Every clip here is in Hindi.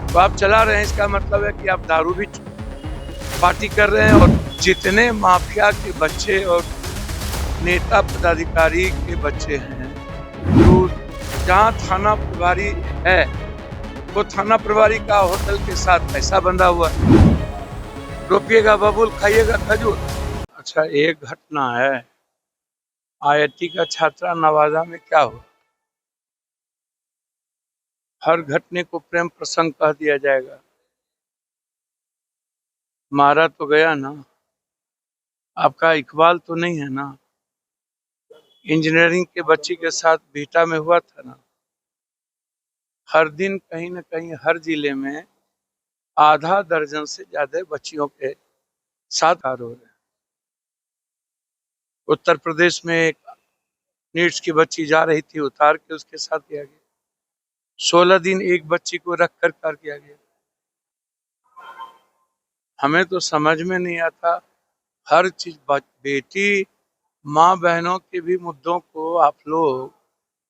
तो आप चला रहे हैं, इसका मतलब है कि आप दारू भी पार्टी कर रहे हैं। और जितने माफिया के बच्चे और नेता पदाधिकारी के बच्चे हैं, तो जहाँ थाना प्रभारी है, वो थाना प्रभारी का होटल के साथ पैसा बंधा हुआ है। रोपिएगा बबूल, खाइएगा खजूर। अच्छा, एक घटना है, आईआईटी का छात्रा नवादा में क्या हुआ। हर घटने को प्रेम प्रसंग कह दिया जाएगा। मारा तो गया ना, आपका इकबाल तो नहीं है ना। इंजीनियरिंग के बच्ची के साथ बीटा में हुआ था ना। हर दिन कहीं न कहीं हर जिले में आधा दर्जन से ज्यादा बच्चियों के साथ हो रहे हैं। उत्तर प्रदेश में एक नीट्स की बच्ची जा रही थी, उतार के उसके साथ किया गया। 16 दिन एक बच्ची को रख कर किया गया। हमें तो समझ में नहीं आता, हर चीज बेटी माँ बहनों के भी मुद्दों को आप लोग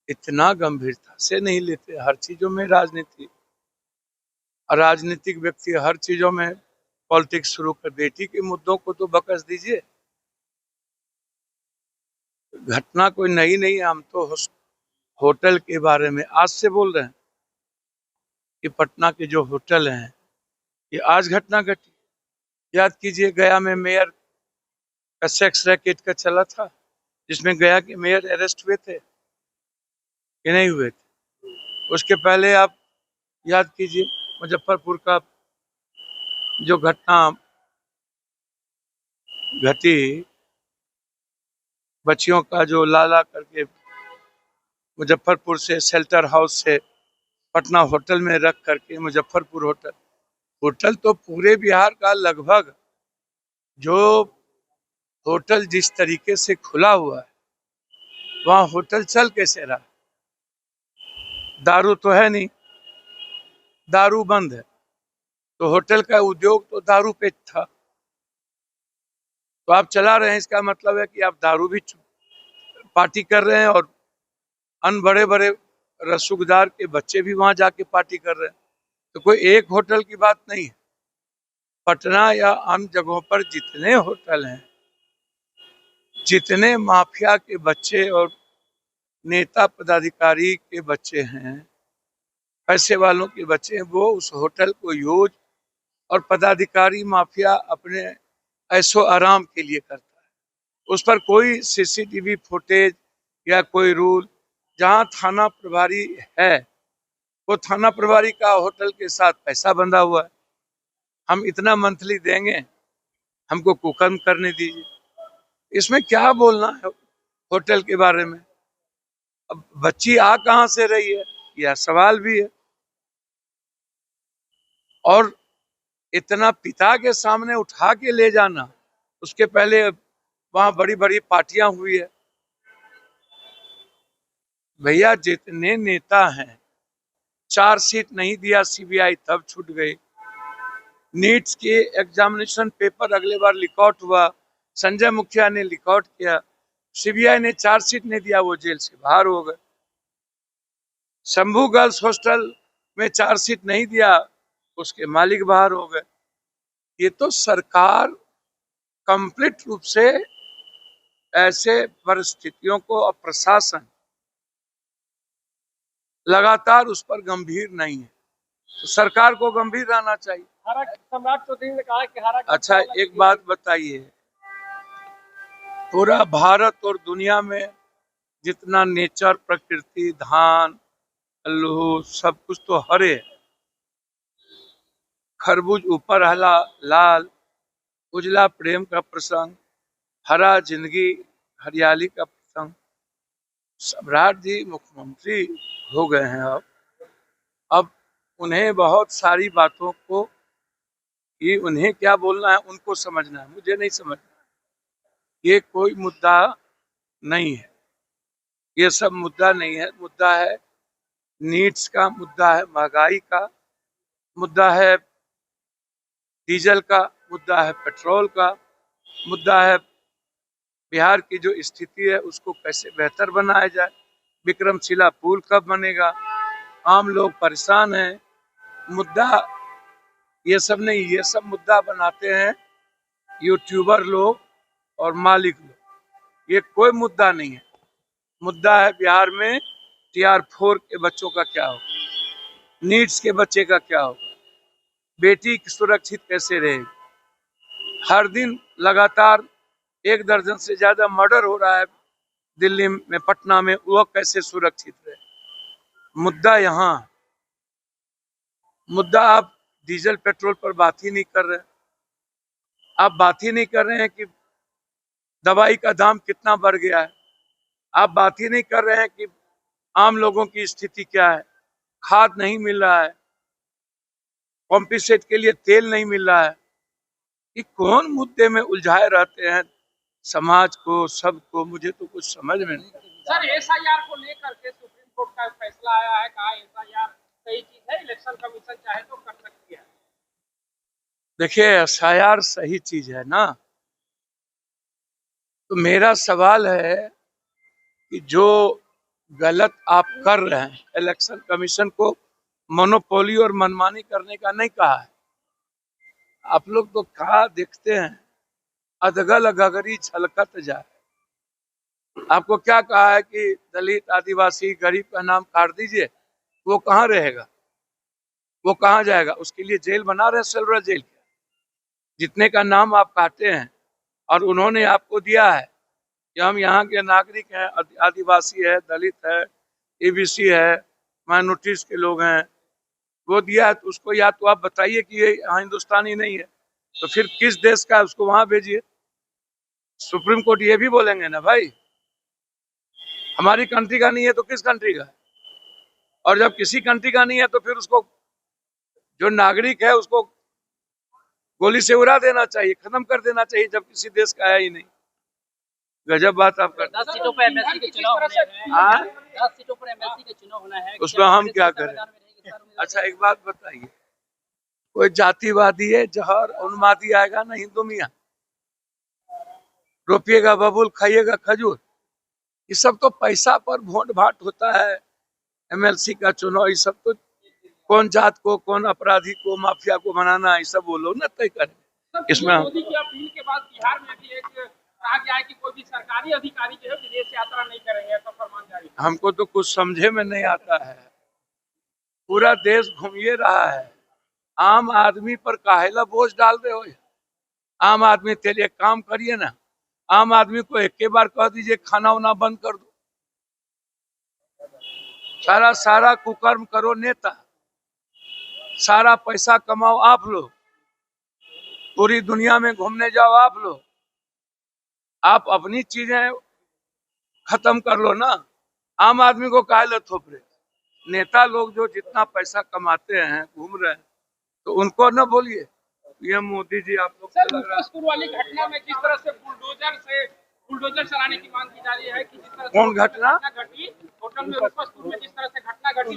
इतना गंभीरता से नहीं लेते। हर चीजों में राजनीति, राजनीतिक व्यक्ति हर चीजों में पॉलिटिक्स शुरू कर। बेटी के मुद्दों को तो बकस दीजिए। घटना कोई नई नहीं है, हम तो होटल के बारे में आज से बोल रहे हैं कि पटना के जो होटल हैं, ये आज घटना घटी। याद कीजिए, गया में मेयर का सेक्स रैकेट का चला था, जिसमें गया के मेयर अरेस्ट हुए थे कि नहीं हुए थे। उसके पहले आप याद कीजिए, मुजफ्फरपुर का जो घटना घटी, बच्चियों का जो लाला करके मुजफ्फरपुर से शेल्टर हाउस से पटना होटल में रख करके, मुजफ्फरपुर होटल होटल तो पूरे बिहार का लगभग जो होटल जिस तरीके से खुला हुआ है, वहां होटल चल कैसे रहा। दारू तो है नहीं, दारू बंद है, तो होटल का उद्योग तो दारू पे था। तो आप चला रहे हैं, इसका मतलब है कि आप दारू भी पार्टी कर रहे हैं और अन बड़े बड़े रसूखदार के बच्चे भी वहां जाके पार्टी कर रहे हैं। तो कोई एक होटल की बात नहीं है। पटना या अन्य जगहों पर जितने होटल हैं, जितने माफिया के बच्चे और नेता पदाधिकारी के बच्चे हैं, पैसे वालों के बच्चे हैं, वो उस होटल को यूज और पदाधिकारी माफिया अपने ऐशो आराम के लिए करता है। उस पर कोई सीसीटीवी फुटेज या कोई रूल, जहां थाना प्रभारी है, वो थाना प्रभारी का होटल के साथ पैसा बंधा हुआ है। हम इतना मंथली देंगे, हमको कुकर्म करने दीजिए। इसमें क्या बोलना है होटल के बारे में। अब बच्ची आ कहां से रही है, यह सवाल भी है। और इतना पिता के सामने उठा के ले जाना, उसके पहले वहां बड़ी बड़ी पार्टियां हुई है। भैया, जितने नेता हैं, चार्जशीट नहीं दिया सीबीआई तब छूट गई। नीट्स के एग्जामिनेशन पेपर अगले बार लिकआउट हुआ, संजय मुखिया ने लिकआउट किया, सीबीआई ने चार्जशीट नहीं दिया, वो जेल से बाहर हो गए। शंभू गर्ल्स हॉस्टल में चार्जशीट नहीं दिया, उसके मालिक बाहर हो गए। ये तो सरकार कंप्लीट रूप से ऐसे परिस्थितियों को, और प्रशासन लगातार उस पर गंभीर नहीं है। तो सरकार को गंभीर रहना चाहिए। सम्राट चौधरी ने कहा कि अच्छा, एक बात बताइए, पूरा भारत और दुनिया में जितना नेचर, प्रकृति, धान, अल्लू, सब कुछ तो हरे है। खरबूज ऊपर हला लाल, उजला प्रेम का प्रसंग, हरा जिंदगी, हरियाली का प्रसंग। सम्राट जी मुख्यमंत्री हो गए हैं। अब उन्हें बहुत सारी बातों को, कि उन्हें क्या बोलना है उनको समझना है, मुझे नहीं समझना। ये कोई मुद्दा नहीं है, ये सब मुद्दा नहीं है। मुद्दा है नीड्स का, मुद्दा है महंगाई का, मुद्दा है डीजल का, मुद्दा है पेट्रोल का, मुद्दा है बिहार की जो स्थिति है उसको कैसे बेहतर बनाया जाए। विक्रमशिला पुल कब बनेगा, आम लोग परेशान हैं। मुद्दा ये सब नहीं, ये सब मुद्दा बनाते हैं यूट्यूबर लोग और मालिक लोग। ये कोई मुद्दा नहीं है। मुद्दा है बिहार में TR4 के बच्चों का क्या होगा, नीट्स के बच्चे का क्या होगा, बेटी सुरक्षित कैसे रहेगी। हर दिन लगातार 1 दर्जन से ज्यादा मर्डर हो रहा है दिल्ली में, पटना में, वो कैसे सुरक्षित रहे। मुद्दा यहाँ, मुद्दा आप डीजल पेट्रोल पर बात ही नहीं कर रहे। आप बात ही नहीं कर रहे हैं कि दवाई का दाम कितना बढ़ गया है। आप बात ही नहीं कर रहे हैं कि आम लोगों की स्थिति क्या है, खाद नहीं मिल रहा है, पंपिंग के लिए तेल नहीं मिल रहा है। ये कौन मुद्दे में उलझाए रहते हैं समाज को, सबको, मुझे तो कुछ समझ में नहीं। सर SIR को लेकर के सुप्रीम कोर्ट का फैसला आया है, कहा SIR सही चीज है, इलेक्शन कमीशन चाहे तो कर सकती है। देखिए SIR सही चीज है ना, तो मेरा सवाल है कि जो गलत आप कर रहे हैं, इलेक्शन कमीशन को मोनोपोली और मनमानी करने का नहीं कहा है। आप लोग तो कहा देखते हैं, अधगल गगरी छलकत जाए। आपको क्या कहा है कि दलित, आदिवासी, गरीब का नाम काट दीजिए, वो कहाँ रहेगा, वो कहाँ जाएगा? उसके लिए जेल बना रहे हैं, सेलुलर जेल। जितने का नाम आप काटे हैं और उन्होंने आपको दिया है कि हम यहाँ के नागरिक हैं, आदिवासी है, दलित है, ABC है, माइनॉरिटीज के लोग हैं, वो दिया है, तो उसको या तो आप बताइए कि ये हिंदुस्तानी नहीं है, तो फिर किस देश का है उसको वहां भेजिए। सुप्रीम कोर्ट ये भी बोलेंगे ना भाई, हमारी कंट्री का नहीं है तो किस कंट्री का है? और जब किसी कंट्री का नहीं है तो फिर उसको, जो नागरिक है, उसको गोली से उड़ा देना चाहिए, खत्म कर देना चाहिए, जब किसी देश का है ही नहीं। गजब बात आप करते हैं। 10 सीटों पर MLC के चुनाव होने हैं। 10 सीटों पर MLC के चुनाव होना है, उसमें हम क्या करें? अच्छा एक बात बताइए, कोई जातिवादी है, जहर उन्मादी आएगा ना हिंदू मियाँ, रोपिएगा बबूल, खाइएगा खजूर। ये सब तो पैसा पर वोट भाट होता है। MLC का चुनाव, ये सब तो कौन जात को, कौन अपराधी को, माफिया को बनाना, ये सब वो लोग ना तय करें। इसमें मोदी की अपील के बाद बिहार में भी एक कहा गया है कि कोई भी सरकारी अधिकारी जो है विदेश यात्रा नहीं करेंगे, ऐसा फरमान जारी। हमको तो कुछ समझे में नहीं आता है। पूरा देश घूमिए रहा है, आम आदमी पर काहेला बोझ डाल रहे हो? आम आदमी के लिए काम करिए ना। आम आदमी को एक के बार कह दीजिए खाना वाना बंद कर दो। सारा कुकर्म करो नेता, सारा पैसा कमाओ आप लोग, पूरी दुनिया में घूमने जाओ आप लोग। आप अपनी चीजें खत्म कर लो ना, आम आदमी को काहे थोप रहे? नेता लोग जो जितना पैसा कमाते हैं, घूम रहे हैं, तो उनको न बोलिए। ये मोदी जी आप लोग सर वाली घटना में जिस तरह से बुलडोजर चलाने की मांग की जा रही है कि जिस तरह कौन घटना घटी होटल में रुपसपुर में, जिस तरह से घटना घटी,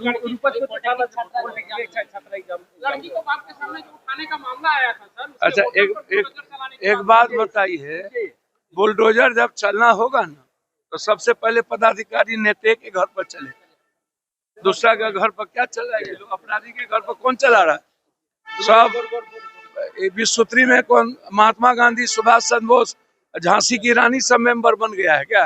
लड़की को बाप के सामने जो उठाने का मामला आया था सर। अच्छा एक बात बताइए, बुलडोजर जब चलना होगा ना, तो सबसे पहले पदाधिकारी नेता के घर पर चले, दूसरा के घर पर क्या चलाएंगे? अपराधी के घर पर कौन चला रहा है? सब विश्वसूत्री में कौन, महात्मा गांधी, सुभाष चंद्र बोस, झांसी की रानी सब मेंबर बन गया है क्या?